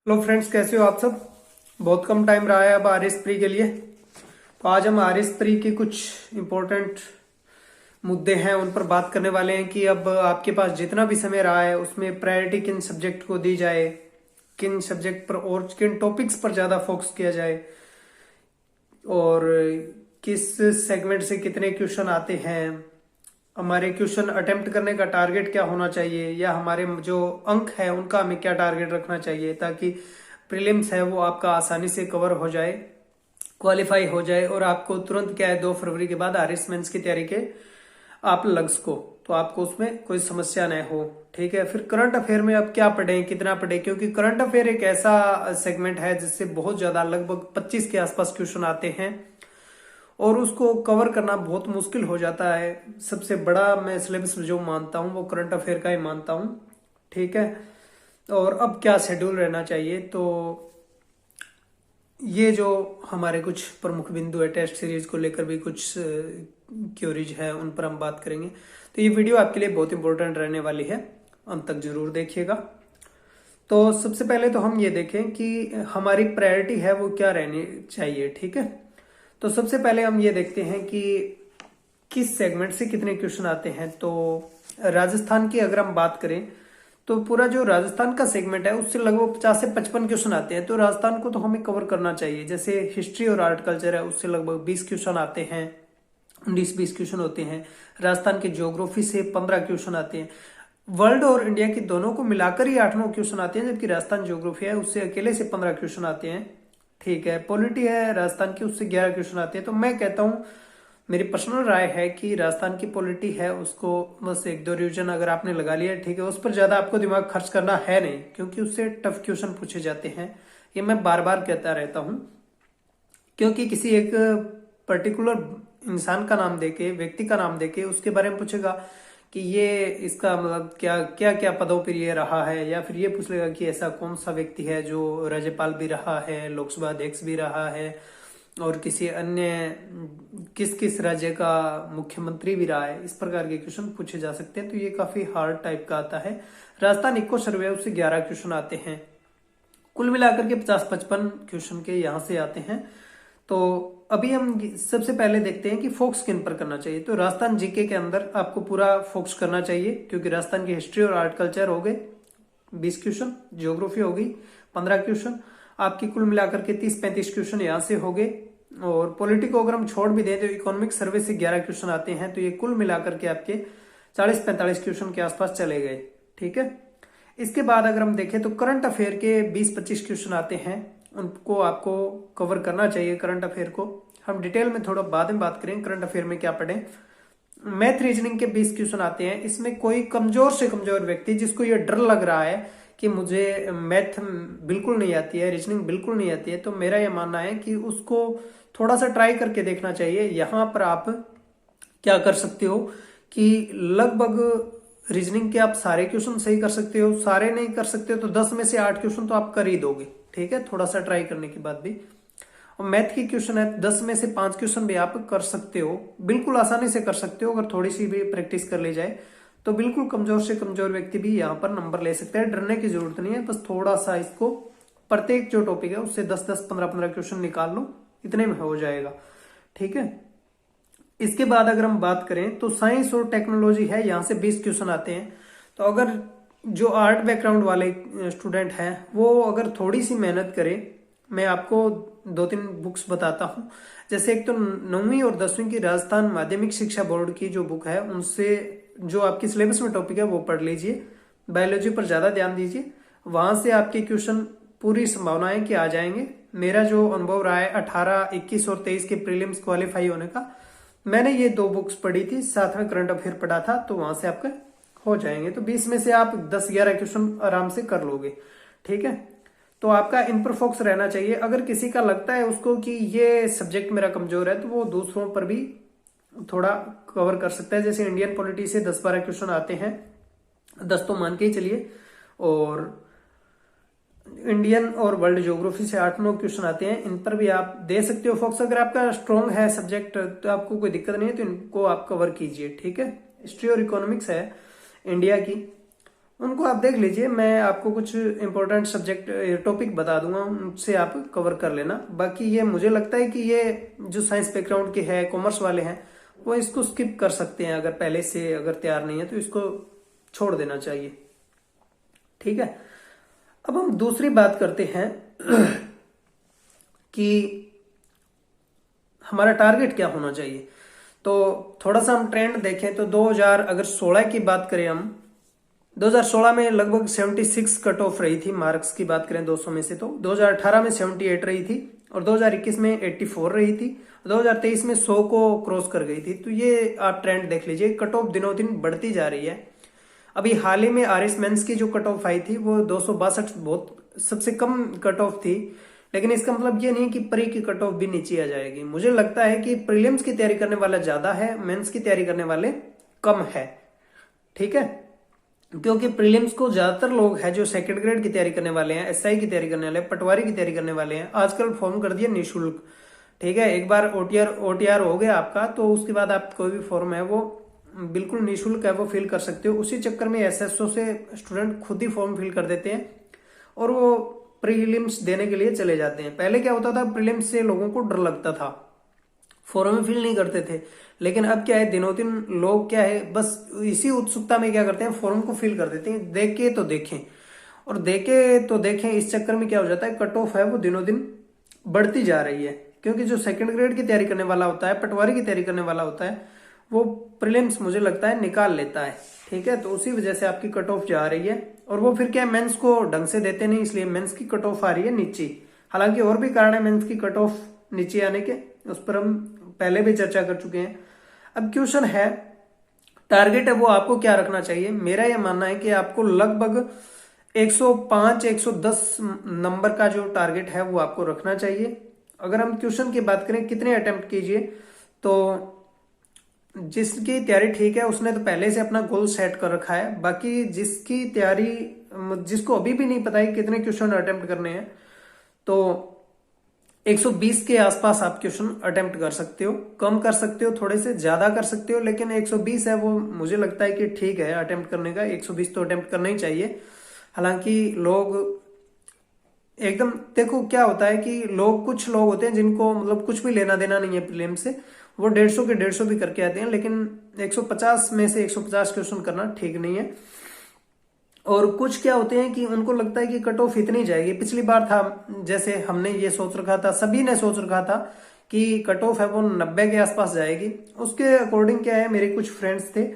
Hello friends, कैसे हो आप सब। बहुत कम टाइम रहा है अब आर एस प्री के लिए। तो आज हम आर एस प्री के कुछ इम्पोर्टेंट मुद्दे हैं उन पर बात करने वाले हैं कि अब आपके पास जितना भी समय रहा है उसमें प्रायोरिटी किन सब्जेक्ट को दी जाए, किन सब्जेक्ट पर और किन टॉपिक्स पर ज़्यादा फोकस किया जाए, और किस सेगमेंट से कितने क्वेश्चन आते हैं, हमारे क्वेश्चन अटेम्प्ट करने का टारगेट क्या होना चाहिए, या हमारे जो अंक है उनका हमें क्या टारगेट रखना चाहिए ताकि प्रीलिम्स है वो आपका आसानी से कवर हो जाए, क्वालिफाई हो जाए और आपको तुरंत क्या है 2 फरवरी के बाद आर मेंस की तैयारी के आप लग सको, तो आपको उसमें कोई समस्या न हो। ठीक है, फिर करंट अफेयर में आप क्या पढ़ें, कितना पढ़ें, क्योंकि करंट अफेयर एक ऐसा सेगमेंट है जिससे बहुत ज्यादा लगभग 25 के आसपास क्वेश्चन आते हैं और उसको कवर करना बहुत मुश्किल हो जाता है। सबसे बड़ा मैं सिलेबस जो मानता हूँ वो करंट अफेयर का ही मानता हूँ। ठीक है, और अब क्या शेड्यूल रहना चाहिए, तो ये जो हमारे कुछ प्रमुख बिंदु है टेस्ट सीरीज को लेकर भी कुछ क्योरीज है उन पर हम बात करेंगे। तो ये वीडियो आपके लिए बहुत इंपॉर्टेंट रहने वाली है, अंत तक जरूर देखिएगा। तो सबसे पहले तो हम ये देखें कि हमारी प्रायोरिटी है वो क्या रहनी चाहिए। ठीक है, तो सबसे पहले हम ये देखते हैं कि किस सेगमेंट से कितने क्वेश्चन आते हैं। तो राजस्थान की अगर हम बात करें तो पूरा जो राजस्थान का सेगमेंट है उससे लगभग 50 से 55 क्वेश्चन आते हैं, तो राजस्थान को तो हमें कवर करना चाहिए। जैसे हिस्ट्री और आर्ट कल्चर है उससे लगभग 20 क्वेश्चन आते हैं, 19-20 क्वेश्चन होते हैं। राजस्थान के ज्योग्राफी से 15 क्वेश्चन आते हैं। वर्ल्ड और इंडिया की दोनों को मिलाकर ही 8-9 क्वेश्चन आते हैं, जबकि राजस्थान ज्योग्राफी है उससे अकेले से 15 क्वेश्चन आते हैं। ठीक है, पॉलिटी है राजस्थान की उससे 11 क्वेश्चन आते हैं। तो मैं कहता हूँ, मेरी पर्सनल राय है कि राजस्थान की पॉलिटी है उसको बस 1-2 रिवीजन अगर आपने लगा लिया ठीक है, उस पर ज्यादा आपको दिमाग खर्च करना है नहीं, क्योंकि उससे टफ क्वेश्चन पूछे जाते हैं। ये मैं बार बार कहता रहता हूँ, क्योंकि किसी एक पर्टिकुलर इंसान का नाम देके, व्यक्ति का नाम देके उसके बारे में पूछेगा कि ये इसका मतलब क्या क्या क्या पदों पर ये रहा है, या फिर ये पूछ लेगा कि ऐसा कौन सा व्यक्ति है जो राज्यपाल भी रहा है, लोकसभा अध्यक्ष भी रहा है, और किसी अन्य किस किस राज्य का मुख्यमंत्री भी रहा है। इस प्रकार के क्वेश्चन पूछे जा सकते हैं, तो ये काफी हार्ड टाइप का आता है। राजस्थान इको सर्वे उससे 11 क्वेश्चन आते हैं। कुल मिलाकर के 50-55 क्वेश्चन के यहाँ से आते हैं। तो अभी हम सबसे पहले देखते हैं कि फोकस किन पर करना चाहिए। तो राजस्थान जीके के अंदर आपको पूरा फोकस करना चाहिए, क्योंकि राजस्थान की हिस्ट्री और आर्ट कल्चर हो गए 20 क्वेश्चन, ज्योग्राफी होगी 15 क्वेश्चन, आपकी कुल मिलाकर के 30-35 क्वेश्चन यहाँ से हो गए। और पॉलिटी को अगर हम छोड़ भी दें तो इकोनॉमिक सर्वे से 11 क्वेश्चन आते हैं, तो ये कुल मिलाकर के आपके 40-45 क्वेश्चन के आसपास चले गए। ठीक है, इसके बाद अगर हम देखें तो करंट अफेयर के 20-25 क्वेश्चन आते हैं, उनको आपको कवर करना चाहिए। करंट अफेयर को हम डिटेल में थोड़ा बाद में बात करें करंट अफेयर में क्या पढ़ें। मैथ रीजनिंग के 20 क्वेश्चन आते हैं। इसमें कोई कमजोर से कमजोर व्यक्ति जिसको ये डर लग रहा है कि मुझे मैथ बिल्कुल नहीं आती है, रीजनिंग बिल्कुल नहीं आती है, तो मेरा यह मानना है कि उसको थोड़ा सा ट्राई करके देखना चाहिए। यहाँ पर आप क्या कर सकते हो कि लगभग रीजनिंग के आप सारे क्वेश्चन सही कर सकते हो, सारे नहीं कर सकते हो तो 10 में से 8 क्वेश्चन तो आप कर ही दोगे। ठीक है, थोड़ा सा ट्राई करने के बाद भी। और मैथ की क्वेश्चन है 10 में से 5 क्वेश्चन भी आप कर सकते हो, बिल्कुल आसानी से कर सकते हो अगर थोड़ी सी भी प्रैक्टिस कर ली जाए। तो बिल्कुल कमजोर से कमजोर व्यक्ति भी यहाँ पर नंबर ले सकते हैं, डरने की जरूरत नहीं है। बस थोड़ा सा इसको प्रत्येक जो टॉपिक है उससे 10-10, 15-15 क्वेश्चन निकाल लो, इतने में हो जाएगा। ठीक है, इसके बाद अगर हम बात करें तो साइंस और टेक्नोलॉजी है, यहाँ से 20 क्वेश्चन आते हैं। तो अगर जो आर्ट बैकग्राउंड वाले स्टूडेंट हैं वो अगर थोड़ी सी मेहनत करें, मैं आपको 2-3 बुक्स बताता हूँ। जैसे एक तो 9वीं और 10वीं की राजस्थान माध्यमिक शिक्षा बोर्ड की जो बुक है, उनसे जो आपकी सिलेबस में टॉपिक है वो पढ़ लीजिए। बायोलॉजी पर ज्यादा ध्यान दीजिए, वहां से आपके क्वेश्चन पूरी संभावना है कि आ जाएंगे। मेरा जो अनुभव रहा है 18, 21 और 23 के प्रीलिम्स क्वालिफाई होने का, मैंने ये 2 बुक्स पढ़ी थी, साथ में करंट अफेयर पढ़ा था, तो वहां से आपका हो जाएंगे। तो 20 में से आप 10-11 क्वेश्चन आराम से कर लोगे। ठीक है, तो आपका इन पर फोकस रहना चाहिए। अगर किसी का लगता है उसको कि ये सब्जेक्ट मेरा कमजोर है तो वो दूसरों पर भी थोड़ा कवर कर सकता है। जैसे इंडियन पॉलिटी से 10-12 क्वेश्चन आते हैं, 10 तो मान के ही चलिए, और इंडियन और वर्ल्ड ज्योग्राफी से 8-9 क्वेश्चन आते हैं, इन पर भी आप दे सकते हो फोकस। अगर आपका स्ट्रॉन्ग है सब्जेक्ट तो आपको कोई दिक्कत नहीं है, तो इनको आप कवर कीजिए। ठीक है, हिस्ट्री और इकोनॉमिक्स है इंडिया की, उनको आप देख लीजिए। मैं आपको कुछ इंपॉर्टेंट सब्जेक्ट टॉपिक बता दूंगा, उनसे आप कवर कर लेना। बाकी ये मुझे लगता है कि ये जो साइंस बैकग्राउंड के है, कॉमर्स वाले हैं, वो इसको स्किप कर सकते हैं। अगर पहले से अगर तैयार नहीं है तो इसको छोड़ देना चाहिए। ठीक है, अब हम दूसरी बात करते हैं कि हमारा टारगेट क्या होना चाहिए। तो थोड़ा सा हम ट्रेंड देखें तो 2016 की बात करें हम, 2016 में लगभग 76 कट ऑफ रही थी मार्क्स की बात करें 200 में से। तो 2018 में 78 रही थी और 2021 में 84 रही थी, 2023 में 100 को क्रॉस कर गई थी। तो ये आप ट्रेंड देख लीजिए, कट ऑफ दिनों दिन बढ़ती जा रही है। अभी हाल ही में आरएस मेंस की जो कट ऑफ आई थी वो 262 बहुत सबसे कम कट ऑफ थी। लेकिन इसका मतलब ये नहीं कि प्री की कट ऑफ भी नीचे आ जाएगी। मुझे लगता है कि प्रीलिम्स की तैयारी करने वाला ज्यादा है, मेंस की तैयारी करने वाले कम है। ठीक है, क्योंकि प्रीलिम्स को ज्यादातर लोग हैं जो सेकंड ग्रेड की तैयारी करने वाले हैं, एसआई की तैयारी करने वाले हैं, पटवारी की तैयारी करने वाले हैं, आजकल फॉर्म कर दिया निःशुल्क। ठीक है, एक बार ओटीआर हो गया आपका तो उसके बाद आप कोई भी फॉर्म है वो बिल्कुल निःशुल्क है, वो फिल कर सकते हो। उसी चक्कर में एसएसओ से स्टूडेंट खुद ही फॉर्म फिल कर देते हैं और वो प्रीलिम्स देने के लिए चले जाते हैं। पहले क्या होता था, प्रीलिम्स से लोगों को डर लगता था, फॉर्म फिल नहीं करते थे। लेकिन अब क्या है, दिनों दिन लोग क्या है बस इसी उत्सुकता में क्या करते हैं, फॉर्म को फिल कर देते हैं। देखे तो देखें और देखे तो देखें, इस चक्कर में क्या हो जाता है, कट ऑफ है वो दिनों दिन बढ़ती जा रही है। क्योंकि जो सेकंड ग्रेड की तैयारी करने वाला होता है, पटवारी की तैयारी करने वाला होता है, वो प्रीलिम्स मुझे लगता है निकाल लेता है। ठीक है, तो उसी वजह से आपकी कट ऑफ जा रही है। और वो फिर क्या, मेंस को ढंग से देते नहीं, इसलिए मेंस की कट ऑफ आ रही है नीचे। हालांकि और भी कारण है मेंस की कट ऑफ नीचे आने के, उस पर हम पहले भी चर्चा कर चुके हैं। अब क्वेश्चन है, टारगेट है वो आपको क्या रखना चाहिए। मेरा यह मानना है कि आपको लगभग 105 110 नंबर का जो टारगेट है वो आपको रखना चाहिए। अगर हम क्वेश्चन की बात करें कितने अटेम्प्ट कीजिए, तो जिसकी तैयारी ठीक है उसने तो पहले से अपना गोल सेट कर रखा है। बाकी जिसकी तैयारी, जिसको अभी भी नहीं पता है कितने क्वेश्चन अटेम्प्ट करने हैं, तो 120 के आसपास आप क्वेश्चन अटेम्प्ट कर सकते हो। कम कर सकते हो, थोड़े से ज्यादा कर सकते हो, लेकिन 120 है वो मुझे लगता है कि ठीक है अटेम्प्ट करने का। 120 तो अटेम्प्ट करना ही चाहिए। हालांकि लोग एकदम, देखो क्या होता है कि लोग, कुछ लोग होते हैं जिनको मतलब कुछ भी लेना देना नहीं है प्रीलिम्स से, वो 150 के 150 भी करके आते हैं। लेकिन 150 में से 150 क्वेश्चन करना ठीक नहीं है। और कुछ क्या होते हैं कि उनको लगता है कि कट ऑफ इतनी जाएगी। पिछली बार था, जैसे हमने ये सोच रखा था, सभी ने सोच रखा था कि कट ऑफ है वो 90 के आसपास जाएगी। उसके अकॉर्डिंग क्या है, मेरे कुछ फ्रेंड्स थे,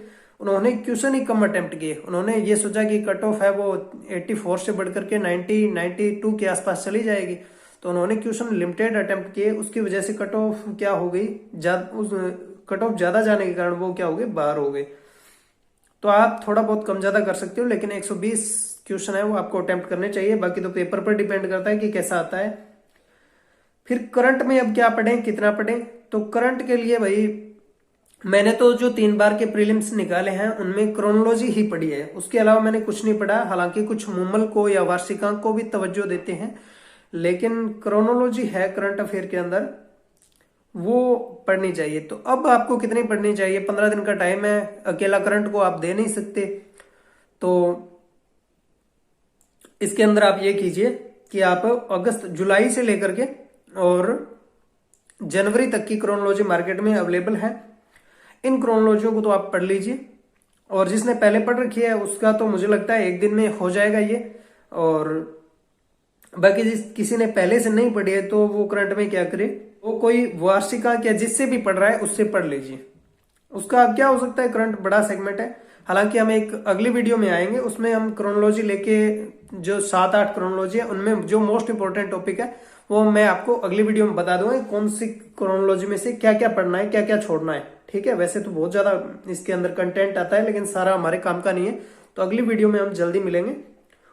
उन्होंने क्वेश्चन ही कम अटेम्प्ट किए। उन्होंने ये सोचा कि कट ऑफ है वो 84 से बढ़कर के 90 92 के आसपास चली जाएगी। तो उन्होंने क्वेश्चन लिमिटेड अटेम्प्ट किए, उसकी वजह से कट ऑफ क्या हो गई, उस कट ऑफ ज्यादा जाने के कारण वो क्या हो गए, बाहर हो गए। तो आप थोड़ा बहुत कम ज्यादा कर सकते हो, लेकिन 120 क्वेश्चन है वो आपको अटेम्प्ट करने चाहिए। बाकी तो पेपर पर डिपेंड करता है कि कैसा आता है। फिर करंट में अब क्या पढ़ें, कितना पढ़ें। तो करंट के लिए भाई मैंने तो जो 3 बार के प्रीलिम्स निकाले हैं उनमें क्रोनोलॉजी ही पढ़ी है, उसके अलावा मैंने कुछ नहीं पढ़ा। हालांकि कुछ मुमल को या वार्षिकांक को भी तवज्जो देते हैं, लेकिन क्रोनोलॉजी है करंट अफेयर के अंदर, वो पढ़नी चाहिए। तो अब आपको कितनी पढ़नी चाहिए, 15 दिन का टाइम है, अकेला करंट को आप दे नहीं सकते। तो इसके अंदर आप ये कीजिए कि आप अगस्त जुलाई से लेकर के और जनवरी तक की क्रोनोलॉजी मार्केट में अवेलेबल है। इन क्रोनोलॉजियों को तो आप पढ़ लीजिए, और जिसने पहले पढ़ रखी है उसका तो मुझे लगता है एक दिन में हो जाएगा ये। और बाकी जिस किसी ने पहले से नहीं पढ़ी है तो वो करंट में क्या करे, वो कोई वार्षिकांक या जिससे भी पढ़ रहा है उससे पढ़ लीजिए। उसका क्या हो सकता है, करंट बड़ा सेगमेंट है। हालांकि हम एक अगली वीडियो में आएंगे, उसमें हम क्रोनोलॉजी लेके जो 7-8 क्रोनोलॉजी है उनमें जो मोस्ट इंपोर्टेंट टॉपिक है वो मैं आपको अगली वीडियो में बता दूंगा कौन सी क्रोनोलॉजी में से क्या क्या पढ़ना है, क्या क्या छोड़ना है। ठीक है, वैसे तो बहुत ज्यादा इसके अंदर कंटेंट आता है, लेकिन सारा हमारे काम का नहीं है। तो अगली वीडियो में हम जल्दी मिलेंगे,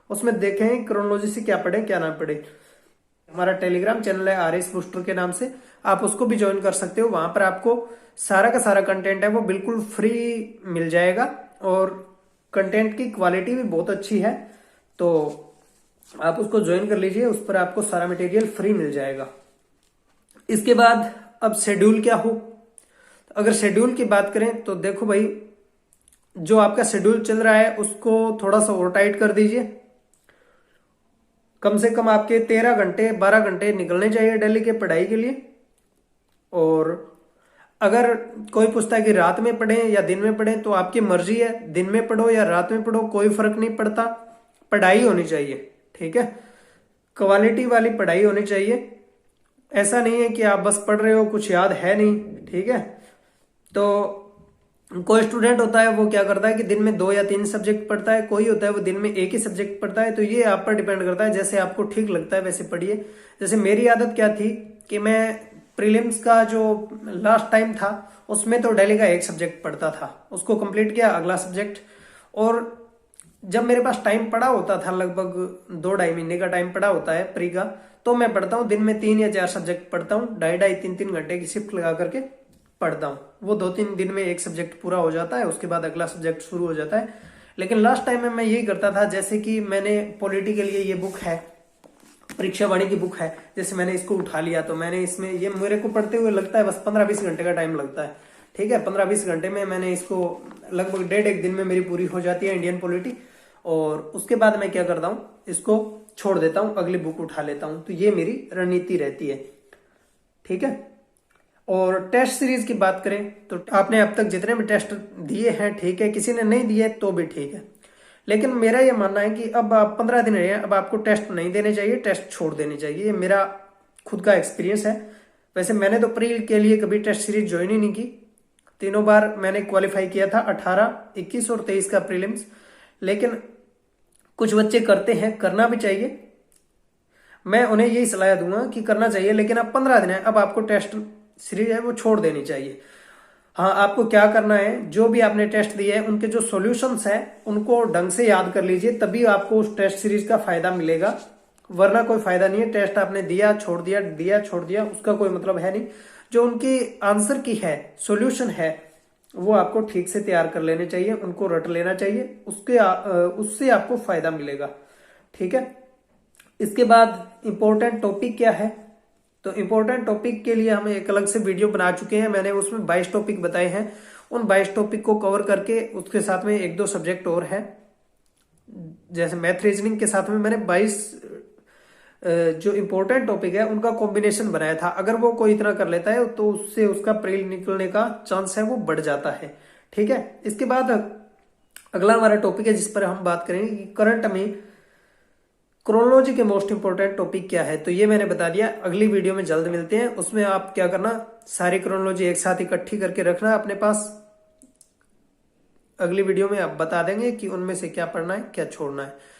उसमें देखें क्रोनोलॉजी से क्या पढ़े क्या ना पढ़े। हमारा टेलीग्राम चैनल है आरएस बूस्टर के नाम से, आप उसको भी ज्वाइन कर सकते हो। वहां पर आपको सारा का सारा कंटेंट है वो बिल्कुल फ्री मिल जाएगा, और कंटेंट की क्वालिटी भी बहुत अच्छी है। तो आप उसको ज्वाइन कर लीजिए, उस पर आपको सारा मटेरियल फ्री मिल जाएगा। इसके बाद अब शेड्यूल क्या हो, अगर शेड्यूल की बात करें तो देखो भाई, जो आपका शेड्यूल चल रहा है उसको थोड़ा सा और टाइट कर दीजिए। कम से कम आपके 13 घंटे 12 घंटे निकलने चाहिए डेली के पढ़ाई के लिए। और अगर कोई पूछता है कि रात में पढ़ें या दिन में पढ़ें, तो आपकी मर्जी है, दिन में पढ़ो या रात में पढ़ो, कोई फर्क नहीं पड़ता, पढ़ाई होनी चाहिए। ठीक है, क्वालिटी वाली पढ़ाई होनी चाहिए। ऐसा नहीं है कि आप बस पढ़ रहे हो, कुछ याद है नहीं। ठीक है, तो कोई स्टूडेंट होता है वो क्या करता है कि दिन में 2 या 3 सब्जेक्ट पढ़ता है, कोई होता है वो दिन में एक ही सब्जेक्ट पढ़ता है। तो ये आप पर डिपेंड करता है, जैसे आपको ठीक लगता है वैसे पढ़िए। जैसे मेरी आदत क्या थी कि मैं प्रीलिम्स का जो लास्ट टाइम था उसमें तो डेली का एक सब्जेक्ट पढ़ता था, उसको कंप्लीट किया, अगला सब्जेक्ट। और जब मेरे पास टाइम पड़ा होता था, लगभग 2-2.5 महीने का टाइम पड़ा होता है प्री का, तो मैं पढ़ता हूँ दिन में 3 या 4 सब्जेक्ट पढ़ता हूँ, 2.5-3 घंटे की शिफ्ट लगा करके पढ़ता हूँ। वो 2-3 दिन में एक सब्जेक्ट पूरा हो जाता है, उसके बाद अगला सब्जेक्ट शुरू हो जाता है। लेकिन लास्ट टाइम में मैं यही करता था, जैसे कि मैंने पॉलिटी के लिए ये बुक है, परीक्षा वाणी की बुक है, जैसे मैंने इसको उठा लिया तो मैंने इसमें, ये मेरे को पढ़ते हुए लगता है बस 15-20 घंटे का टाइम लगता है। ठीक है, 15-20 घंटे में मैंने इसको लगभग 1.5 दिन में मेरी पूरी हो जाती है इंडियन पॉलिटी। और उसके बाद मैं क्या करता हूँ, इसको छोड़ देता हूँ, अगली बुक उठा लेता हूँ। तो ये मेरी रणनीति रहती है। ठीक है, और टेस्ट सीरीज की बात करें तो आपने अब तक जितने भी टेस्ट दिए हैं, ठीक है, किसी ने नहीं दिए तो भी ठीक है, लेकिन मेरा ये मानना है कि अब आप 15 दिन रहे हैं, अब आपको टेस्ट नहीं देने चाहिए, टेस्ट छोड़ देने चाहिए। ये मेरा खुद का एक्सपीरियंस है। वैसे मैंने तो प्री के लिए कभी टेस्ट सीरीज ज्वाइन ही नहीं की, 3 बार मैंने क्वालिफाई किया था, 18, 21 और 23 का प्रीलिम्स। लेकिन कुछ बच्चे करते हैं, करना भी चाहिए, मैं उन्हें यही सलाह दूंगा कि करना चाहिए। लेकिन अब 15 दिन है, अब आपको टेस्ट सीरीज है वो छोड़ देनी चाहिए। हाँ, आपको क्या करना है, जो भी आपने टेस्ट दिए हैं उनके जो सॉल्यूशंस हैं उनको ढंग से याद कर लीजिए, तभी आपको उस टेस्ट सीरीज का फायदा मिलेगा, वरना कोई फायदा नहीं है। टेस्ट आपने दिया छोड़ दिया, दिया छोड़ दिया, उसका कोई मतलब है नहीं। जो उनकी आंसर की है, सॉल्यूशन है, वो आपको ठीक से तैयार कर लेने चाहिए, उनको रट लेना चाहिए, उससे आपको फायदा मिलेगा। ठीक है, इसके बाद इंपॉर्टेंट टॉपिक क्या है, तो इंपॉर्टेंट टॉपिक के लिए हम एक अलग से वीडियो बना चुके हैं, मैंने उसमें 22 टॉपिक बताए हैं। उन 22 टॉपिक को कवर करके उसके साथ में 1-2 सब्जेक्ट और है, जैसे मैथ रीजनिंग के साथ में मैंने 22 जो इंपॉर्टेंट टॉपिक है उनका कॉम्बिनेशन बनाया था। अगर वो कोई इतना कर लेता है तो उससे उसका प्री निकलने का चांस है वो बढ़ जाता है। ठीक है, इसके बाद अगला हमारा टॉपिक है जिस पर हम बात करेंगे कि करंट में क्रोनोलॉजी के मोस्ट इंपोर्टेंट टॉपिक क्या है। तो ये मैंने बता दिया, अगली वीडियो में जल्द मिलते हैं। उसमें आप क्या करना, सारी क्रोनोलॉजी एक साथ इकट्ठी करके रखना अपने पास। अगली वीडियो में आप बता देंगे कि उनमें से क्या पढ़ना है क्या छोड़ना है।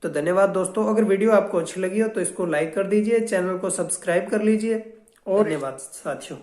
तो धन्यवाद दोस्तों, अगर वीडियो आपको अच्छी लगी हो तो इसको लाइक कर दीजिए, चैनल को सब्सक्राइब कर लीजिए, और धन्यवाद साथियों।